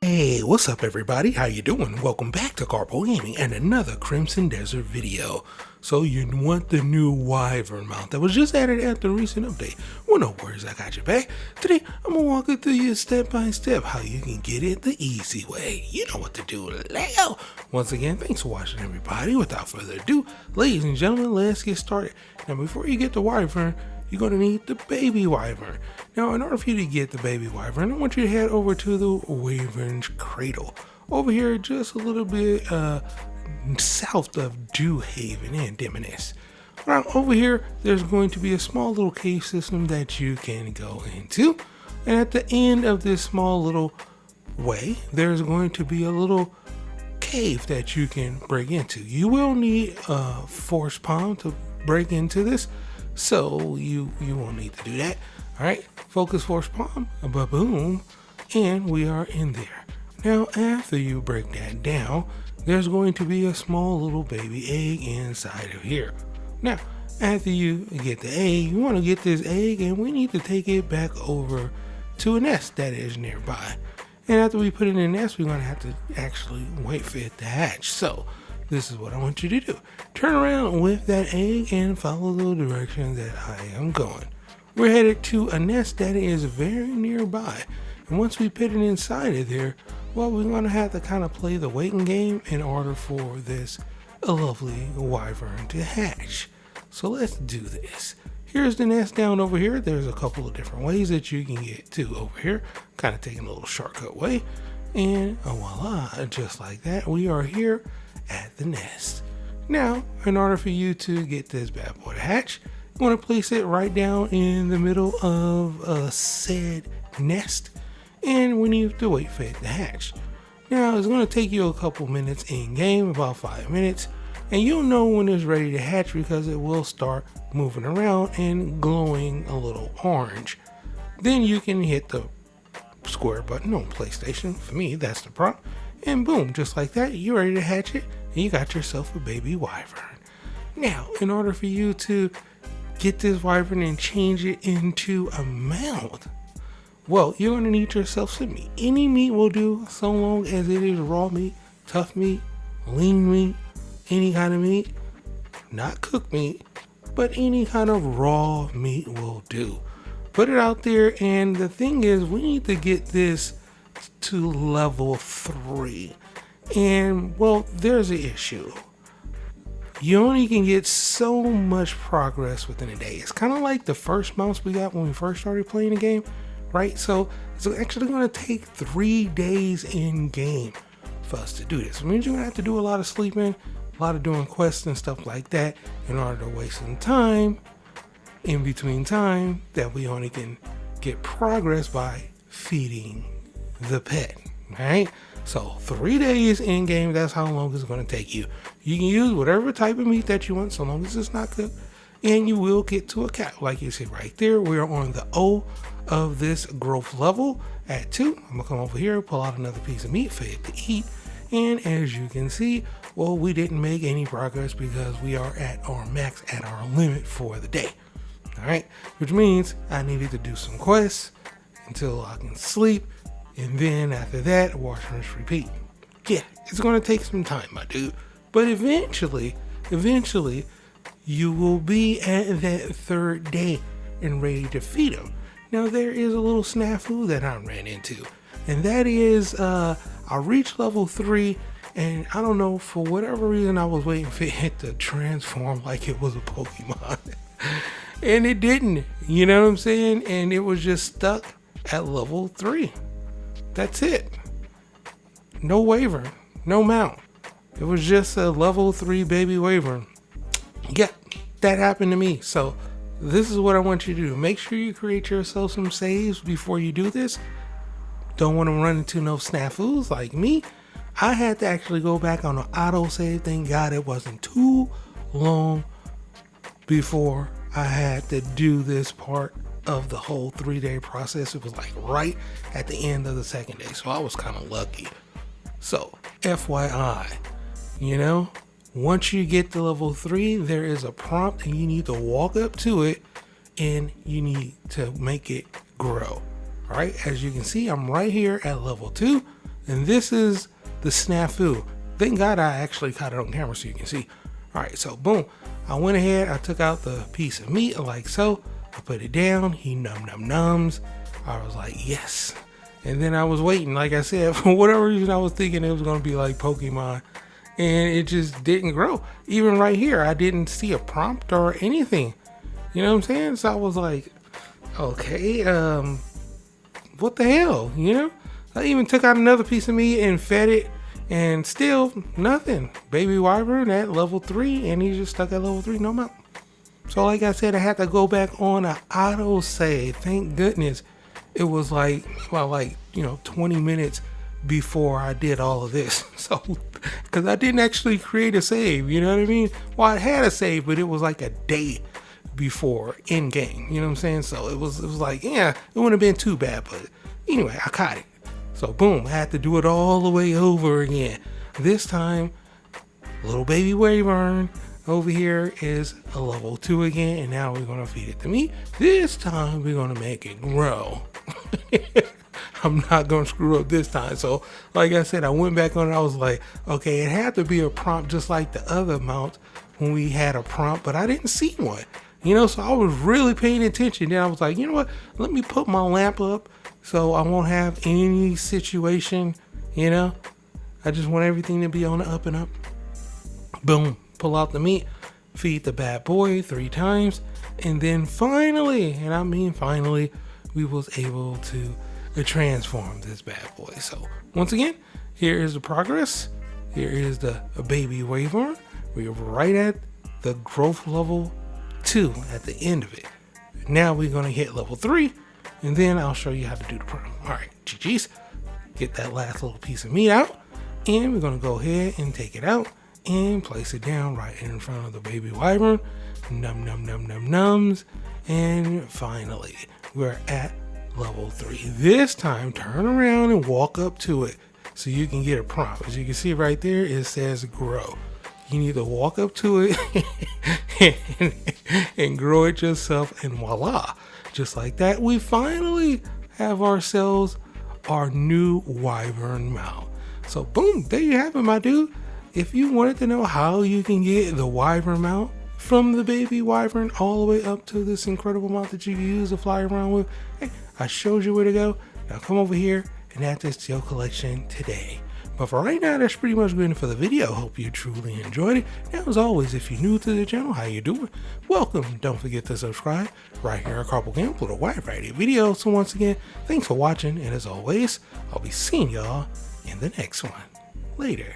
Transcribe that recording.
Hey, what's up everybody? How you doing? Welcome back to Karpo Gaming and another Crimson Desert video. So you want the new Wyvern Mount that was just added at the recent update? Well, no worries, I got your back. Today, I'm gonna walk you through you step by step how you can get it the easy way. You know what to do now. Once again, thanks for watching everybody. Without further ado, ladies and gentlemen, let's get started. Now before you get the Wyvern, you're going to need the baby wyvern. Now, in order for you to get the baby wyvern, I want you to head over to the Wyvern's Cradle. Over here, just a little bit south of Dew Haven and Demoness. Now, over here, there's going to be a small little cave system that you can go into. And at the end of this small little way, there's going to be a little cave that you can break into. You will need a force palm to break into this. So you won't need to do that. All right, focus force palm, ba-boom, and we are in there. Now, after you break that down, there's going to be a small little baby egg inside of here. Now, after you get the egg, you want to get this egg and we need to take it back over to a nest that is nearby. And after we put it in the nest, we're going to have to actually wait for it to hatch. So this is what I want you to do. Turn around with that egg and follow the direction that I am going. We're headed to a nest that is very nearby. And once we put it inside of there, well, we're going to have to kind of play the waiting game in order for this lovely wyvern to hatch. So let's do this. Here's the nest down over here. There's a couple of different ways that you can get to over here. Kind of taking a little shortcut way. And voila, just like that, we are here at the nest. Now, in order for you to get this bad boy to hatch, you want to place it right down in the middle of a said nest, and we need to wait for it to hatch. Now, it's going to take you a couple minutes in game, about 5 minutes, and you'll know when it's ready to hatch because it will start moving around and glowing a little orange. Then you can hit the square button on PlayStation. For me, that's the prompt. And boom, just like that, you're ready to hatch it, and you got yourself a baby wyvern. Now, in order for you to get this wyvern and change it into a mount, well, you're going to need yourself some meat. Any meat will do, so long as it is raw meat, tough meat, lean meat, any kind of meat, not cooked meat, but any kind of raw meat will do. Put it out there, and the thing is, we need to get this to level 3, and well, there's an issue. You only can get so much progress within a day. It's kind of like the first mounts we got when we first started playing the game, right? So it's actually going to take 3 days in game for us to do this. It means you're going to have to do a lot of sleeping, a lot of doing quests and stuff like that in order to waste some time in between time that we only can get progress by feeding the pet. All right, so 3 days in game, that's how long it's going to take you. You can use whatever type of meat that you want, so long as it's not cooked, and you will get to a cap. Like you see right there, we're on the O of this growth level at 2. I'm gonna come over here, pull out another piece of meat for it to eat, and as you can see, well, we didn't make any progress because we are at our max, at our limit for the day. All right, which means I needed to do some quests until I can sleep, and then after that, wash, rinse, repeat. Yeah, it's gonna take some time, my dude, but eventually, you will be at that 3rd day and ready to feed them. Now, there is a little snafu that I ran into, and that is, I reached level 3, and I don't know, for whatever reason, I was waiting for it to transform like it was a Pokemon. And it didn't, you know what I'm saying? And it was just stuck at level 3. That's it. No wyvern, no mount. It was just a level 3 baby wyvern. Yeah, that happened to me. So this is what I want you to do. Make sure you create yourself some saves before you do this. Don't want to run into no snafus like me. I had to actually go back on an auto save. Thank God it wasn't too long before I had to do this part of the whole 3-day process. It was like right at the end of the 2nd day, so I was kind of lucky. So FYI, you know, once you get to level 3, there is a prompt and you need to walk up to it and you need to make it grow. All right, as you can see, I'm right here at level 2. And this is the snafu. Thank God I actually caught it on camera so you can see. All right, so boom. I went ahead, I took out the piece of meat like so. I put it down, he nums. I was like, yes. And then I was waiting, like I said, for whatever reason I was thinking it was gonna be like Pokemon. And it just didn't grow. Even right here, I didn't see a prompt or anything. You know what I'm saying? So I was like, okay, what the hell, you know? I even took out another piece of meat and fed it, and still nothing. Baby Wyvern at level 3, and he's just stuck at level 3, no mount. So like I said, I had to go back on an auto save. Thank goodness. It was like, well, 20 minutes before I did all of this. So, because I didn't actually create a save, you know what I mean? Well, I had a save, but it was like a day before in game, you know what I'm saying? So it was like, yeah, it wouldn't have been too bad, but anyway, I caught it. So boom, I had to do it all the way over again. This time, little baby Wyvern over here is a level 2 again, and now we're gonna feed it to me. This time we're gonna make it grow. I'm not gonna screw up this time. So like I said, I went back on it. I was like, okay, it had to be a prompt just like the other mount when we had a prompt, but I didn't see one. You know, so I was really paying attention. Then I was like, you know what? Let me put my lamp up so I won't have any situation, you know? I just want everything to be on the up and up. Boom, pull out the meat, feed the bad boy 3 times, and then finally, and I mean finally, we was able to transform this bad boy. So once again, here is the progress. Here is the baby Wyvern. We're right at the growth level 2 at the end of it. Now we're gonna hit level 3, and then I'll show you how to do the prompt. All right, GG's. Get that last little piece of meat out, and we're gonna go ahead and take it out and place it down right in front of the baby Wyvern. Nums, and finally we're at level 3. This time, turn around and walk up to it so you can get a prompt. As you can see right there, it says grow. You need to walk up to it and grow it yourself, and voila. Just like that, we finally have ourselves our new Wyvern Mount. So boom, there you have it, my dude. If you wanted to know how you can get the Wyvern Mount from the baby Wyvern all the way up to this incredible mount that you can use to fly around with, hey, I showed you where to go. Now come over here and add this to your collection today. But for right now, that's pretty much good for the video. Hope you truly enjoyed it. Now, as always, if you're new to the channel, how you doing? Welcome. Don't forget to subscribe right here at Karpogaming for a wide variety of videos. So once again, thanks for watching. And as always, I'll be seeing y'all in the next one. Later.